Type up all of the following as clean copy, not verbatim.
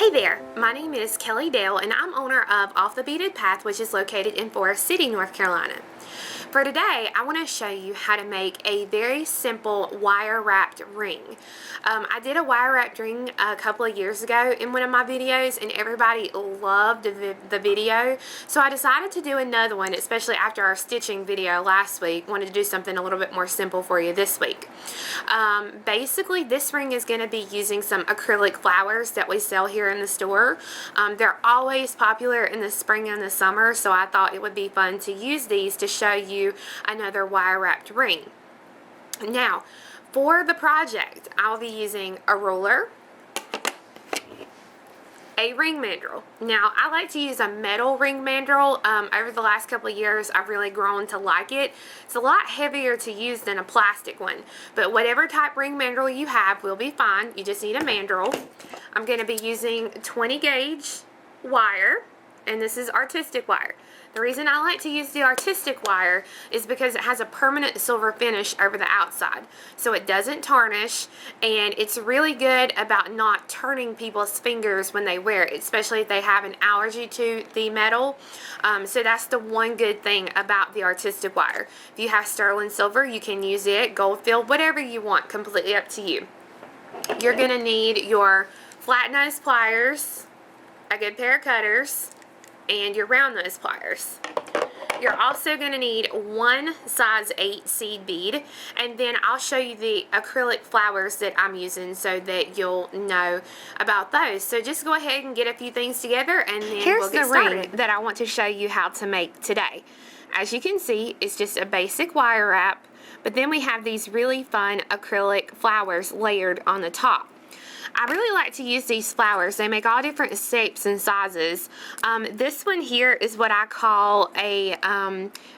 Hey there, my name is Kelly Dale and I'm owner of Off the Beaten Path, which is located in Forest City, North Carolina. For today, I want to show you how to make a very simple wire wrapped ring. I did a wire wrapped ring a couple of years ago in one of my videos and everybody loved the video. So I decided to do another one, especially after our stitching video last week. Wanted to do something a little bit more simple for you this week. Basically, this ring is going to be using some acrylic flowers that we sell here in the store. They're always popular in the spring and the summer, so I thought it would be fun to use these to show you another wire wrapped ring. Now, for the project, I'll be using a ruler, a ring mandrel. Now, I like to use a metal ring mandrel. Over the last couple of years, I've really grown to like it. It's a lot heavier to use than a plastic one, but whatever type ring mandrel you have will be fine. You just need a mandrel. I'm going to be using 20 gauge wire, and this is artistic wire. The reason I like to use the artistic wire is because it has a permanent silver finish over the outside, so it doesn't tarnish, and it's really good about not turning people's fingers when they wear it, especially if they have an allergy to the metal. So that's the one good thing about the artistic wire. If you have sterling silver, you can use it, gold filled, whatever you want, completely up to you. You're going to need your flat nose pliers, a good pair of cutters, and your round nose pliers. You're also going to need one size 8 seed bead, and then I'll show you the acrylic flowers that I'm using so that you'll know about those. So just go ahead and get a few things together and then we'll get started. Here's the ring that I want to show you how to make today. As you can see, it's just a basic wire wrap, but then we have these really fun acrylic flowers layered on the top. I really like to use these flowers. They make all different shapes and sizes. This one here is what I call a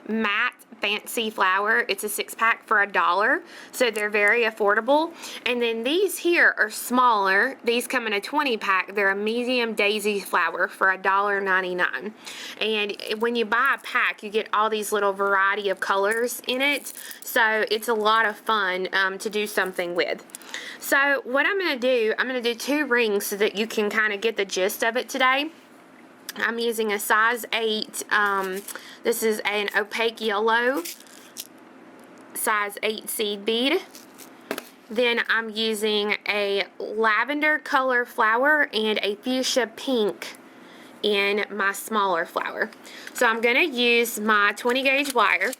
matte fancy flower. It's a 6-pack for $1, so they're very affordable. And then these here are smaller. These come in a 20-pack. They're a medium daisy flower for $1.99. And when you buy a pack, you get all these little variety of colors in it, so it's a lot of fun to do something with. So what I'm going to do, I'm going to do 2 rings so that you can kind of get the gist of it today. I'm using a size 8, this is an opaque yellow size 8 seed bead. Then I'm using a lavender color flower and a fuchsia pink in my smaller flower. So I'm going to use my 20 gauge wire,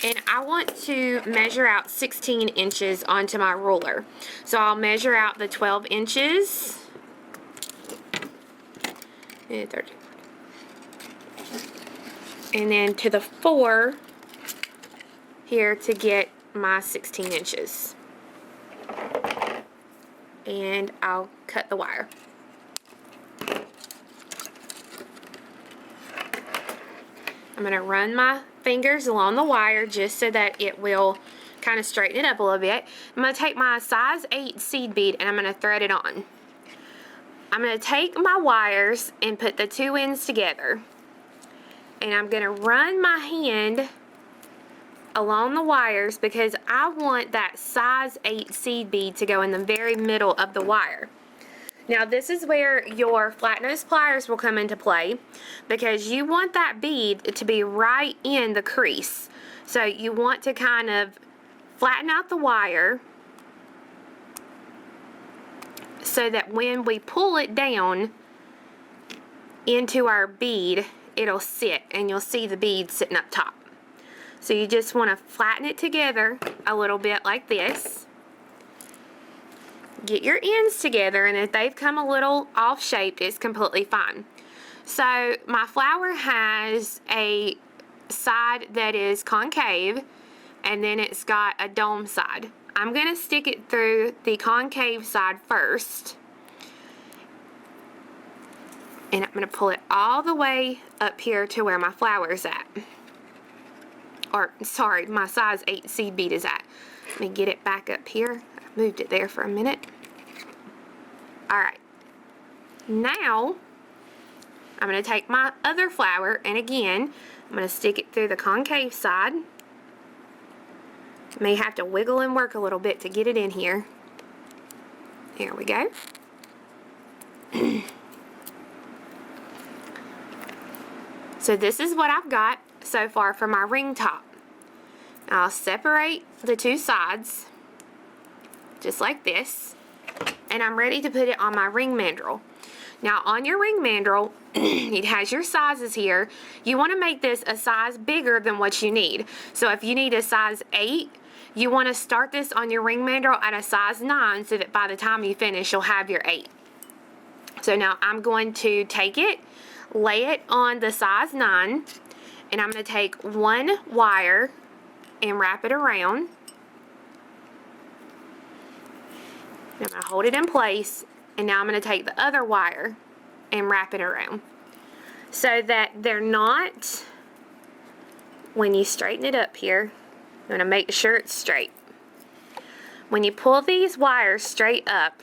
and I want to measure out 16 inches onto my ruler. So I'll measure out the 12 inches and 13. And then to the 4 here to get my 16 inches. And I'll cut the wire. I'm going to run my fingers along the wire just so that it will kind of straighten it up a little bit. I'm going to take my size 8 seed bead and I'm going to thread it on. I'm going to take my wires and put the 2 ends together. And I'm going to run my hand along the wires because I want that size 8 seed bead to go in the very middle of the wire. Now this is where your flat nose pliers will come into play because you want that bead to be right in the crease. So you want to kind of flatten out the wire so that when we pull it down into our bead, it'll sit and you'll see the bead sitting up top. So you just want to flatten it together a little bit like this. Get your ends together, and if they've come a little off shaped, it's completely fine. So my flower has a side that is concave, and then it's got a dome side. I'm going to stick it through the concave side first, and I'm going to pull it all the way up here to where my flower's at. Or, sorry, my size 8 seed bead is at. Let me get it back up here. I moved it there for a minute. Alright. Now, I'm going to take my other flower, and again, I'm going to stick it through the concave side. May have to wiggle and work a little bit to get it in here. There we go. So this is what I've got so far for my ring top. I'll separate the two sides just like this, and I'm ready to put it on my ring mandrel. Now on your ring mandrel, it has your sizes here. You want to make this a size bigger than what you need. So if you need a size 8, you want to start this on your ring mandrel at a size 9 so that by the time you finish, you'll have your 8. So now I'm going to take it, lay it on the size 9, and I'm going to take one wire and wrap it around. And I'm going to hold it in place, and now I'm going to take the other wire and wrap it around so that they're not, when you straighten it up here, I'm going to make sure it's straight. When you pull these wires straight up,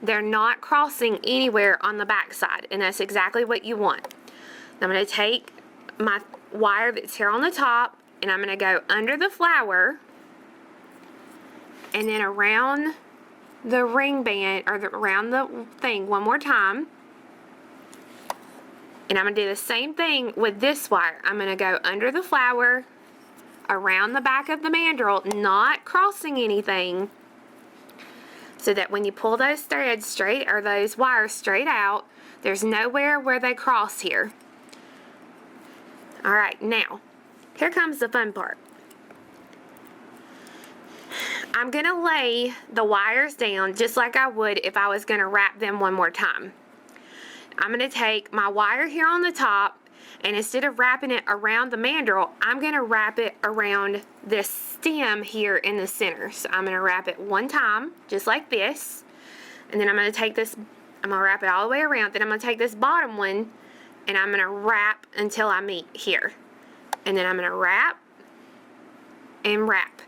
they're not crossing anywhere on the back side, and that's exactly what you want. I'm going to take my wire that's here on the top, and I'm going to go under the flower and then around the ring band, or around the thing one more time. And I'm going to do the same thing with this wire. I'm going to go under the flower, around the back of the mandrel, not crossing anything, so that when you pull those threads straight, or those wires straight out, there's nowhere where they cross here. Alright, now, here comes the fun part. I'm going to lay the wires down just like I would if I was going to wrap them one more time. I'm going to take my wire here on the top, and instead of wrapping it around the mandrel, I'm going to wrap it around this stem here in the center. So I'm going to wrap it one time, just like this, and then I'm going to take this, I'm going to wrap it all the way around, then I'm going to take this bottom one, and I'm going to wrap until I meet here. And then I'm going to wrap and wrap.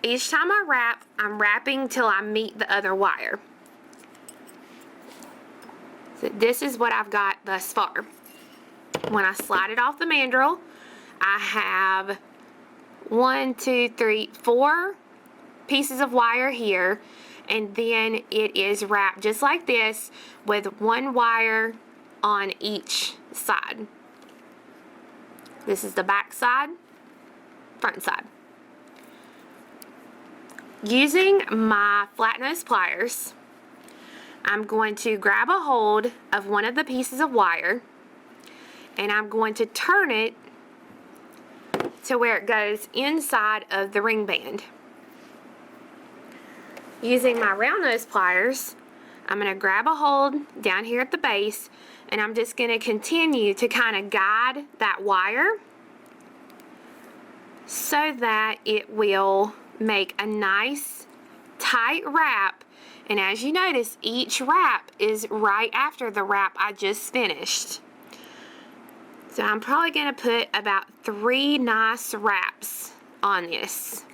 Each time I wrap, I'm wrapping till I meet the other wire. So this is what I've got thus far. When I slide it off the mandrel, I have 1, 2, 3, 4 pieces of wire here, and then it is wrapped just like this with one wire on each side. This is the back side, front side. Using my flat nose pliers, I'm going to grab a hold of one of the pieces of wire, and I'm going to turn it to where it goes inside of the ring band. Using my round nose pliers, I'm going to grab a hold down here at the base, and I'm just going to continue to kind of guide that wire so that it will make a nice tight wrap. And as you notice, each wrap is right after the wrap I just finished. So I'm probably going to put about 3 nice wraps on this.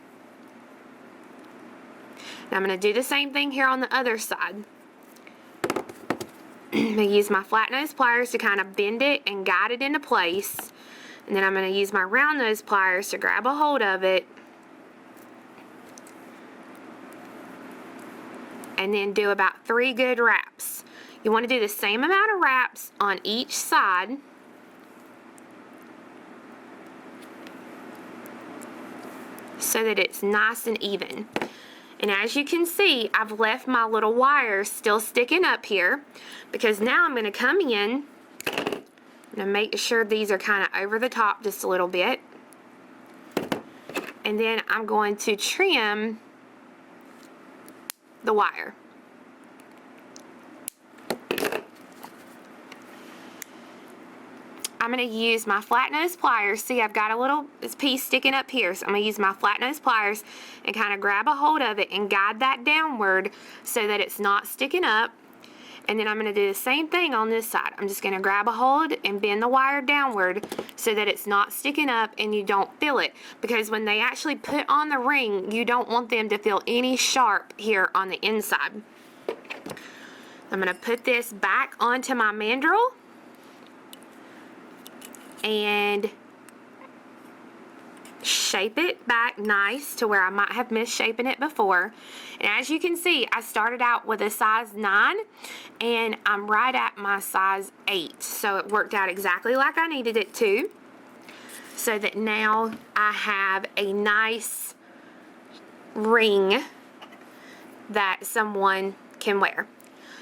Now I'm going to do the same thing here on the other side. I'm going to use my flat nose pliers to kind of bend it and guide it into place. And then I'm going to use my round nose pliers to grab a hold of it. And then do about 3 good wraps. You want to do the same amount of wraps on each side. So that it's nice and even. And as you can see, I've left my little wires still sticking up here, because now I'm going to come in and make sure these are kind of over the top just a little bit. And then I'm going to trim the wire. I'm going to use my flat nose pliers. See, I've got a little piece sticking up here, so I'm going to use my flat nose pliers and kind of grab a hold of it and guide that downward so that it's not sticking up. And then I'm going to do the same thing on this side. I'm just going to grab a hold and bend the wire downward so that it's not sticking up and you don't feel it. Because when they actually put on the ring, you don't want them to feel any sharp here on the inside. I'm going to put this back onto my mandrel shape it back nice to where I might have misshapen it before. And as you can see, I started out with a size 9 and I'm right at my size 8. So it worked out exactly like I needed it to. So that now I have a nice ring that someone can wear.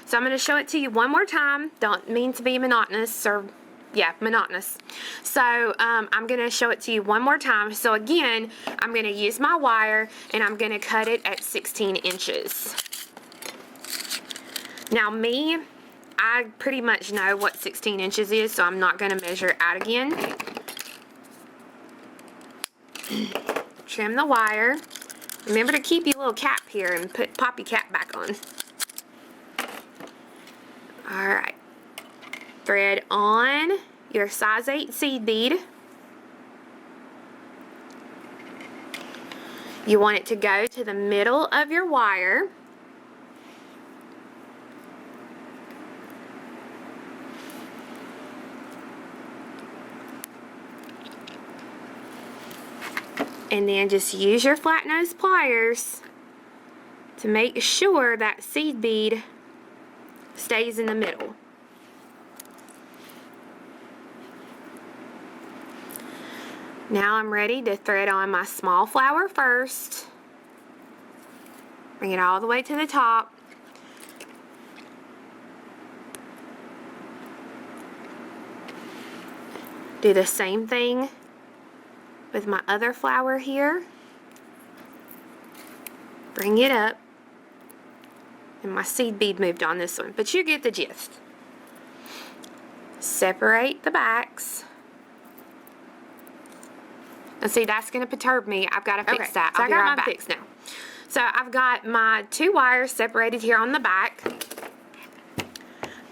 So I'm going to show it to you one more time. Don't mean to be monotonous, or yeah, monotonous. So I'm going to show it to you one more time. So again, I'm going to use my wire and I'm going to cut it at 16 inches. Now I pretty much know what 16 inches is, so I'm not going to measure it out again. Trim the wire. Remember to keep your little cap here and pop your cap back on. Alright. Thread on your size 8 seed bead. You want it to go to the middle of your wire. And then just use your flat nose pliers to make sure that seed bead stays in the middle. Now I'm ready to thread on my small flower first. Bring it all the way to the top. Do the same thing with my other flower here. Bring it up. And my seed bead moved on this one, but you get the gist. Separate the backs. And see, that's going to perturb me. I've got to fix that. So I'll be right back. Fixed now. So I've got my 2 wires separated here on the back.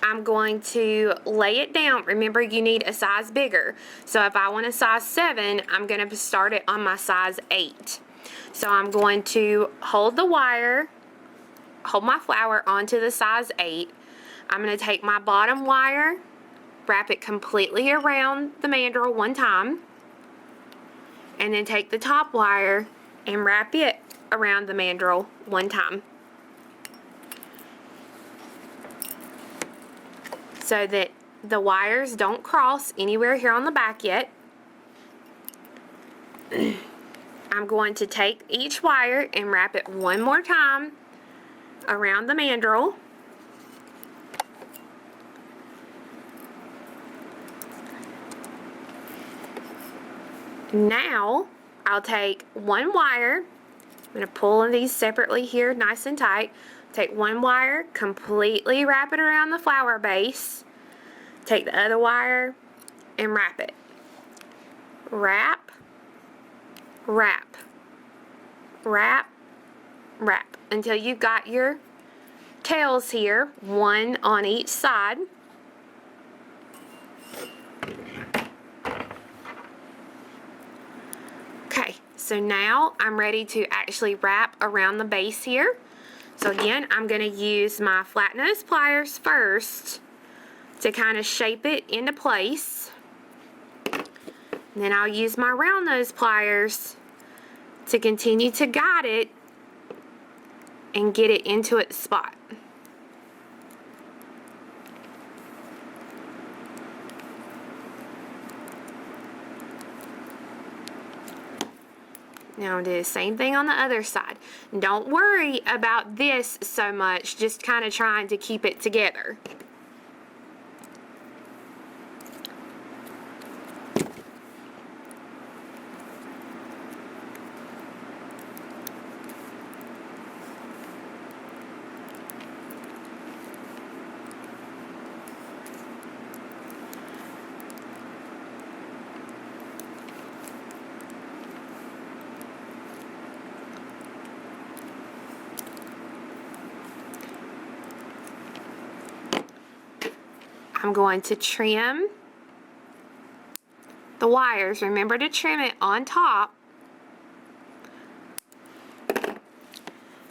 I'm going to lay it down. Remember, you need a size bigger. So if I want a size 7, I'm going to start it on my size 8. So I'm going to hold the wire, hold my flower onto the size 8. I'm going to take my bottom wire, wrap it completely around the mandrel one time, and then take the top wire and wrap it around the mandrel one time. So that the wires don't cross anywhere here on the back yet. I'm going to take each wire and wrap it one more time around the mandrel. Now I'll take one wire. I'm going to pull these separately here nice and tight. Take one wire, completely wrap it around the flower base. Take the other wire and wrap it. Wrap, wrap, wrap, wrap until you've got your tails here, one on each side. Okay, so now I'm ready to actually wrap around the base here. So again, I'm going to use my flat nose pliers first to kind of shape it into place. And then I'll use my round nose pliers to continue to guide it and get it into its spot. Now I'll do the same thing on the other side. Don't worry about this so much, just kind of trying to keep it together. I'm going to trim the wires. Remember to trim it on top.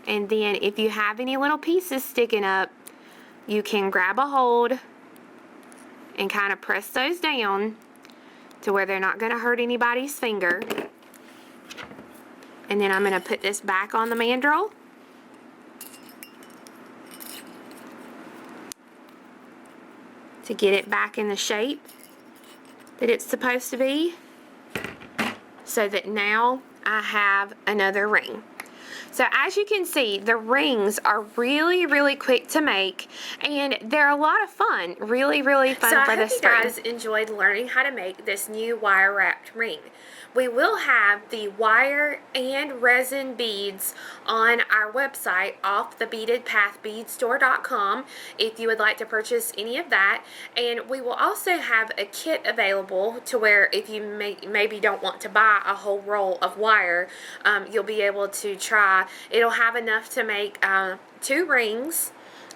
And then if you have any little pieces sticking up, you can grab a hold and kind of press those down to where they're not going to hurt anybody's finger. And then I'm going to put this back on the mandrel. To get it back in the shape that it's supposed to be, so that now I have another ring. So as you can see, the rings are really, really quick to make, and they're a lot of fun. Really, really fun for the spring. So I hope you guys enjoyed learning how to make this new wire wrapped ring. We will have the wire and resin beads on our website, offthebeadedpathbeadstore.com, if you would like to purchase any of that. And we will also have a kit available to where if you maybe don't want to buy a whole roll of wire, you'll be able to try. It'll have enough to make 2 rings,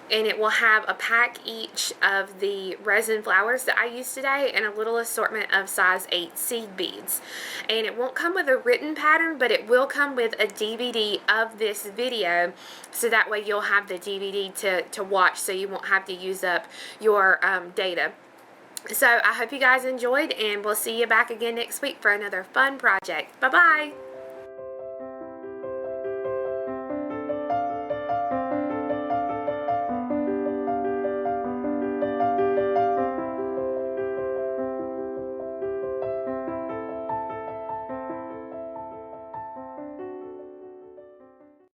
and it will have a pack each of the resin flowers that I used today and a little assortment of size 8 seed beads. And it won't come with a written pattern, but it will come with a DVD of this video, so that way you'll have the DVD to watch, so you won't have to use up your data. So I hope you guys enjoyed, and we'll see you back again next week for another fun project. Bye-bye!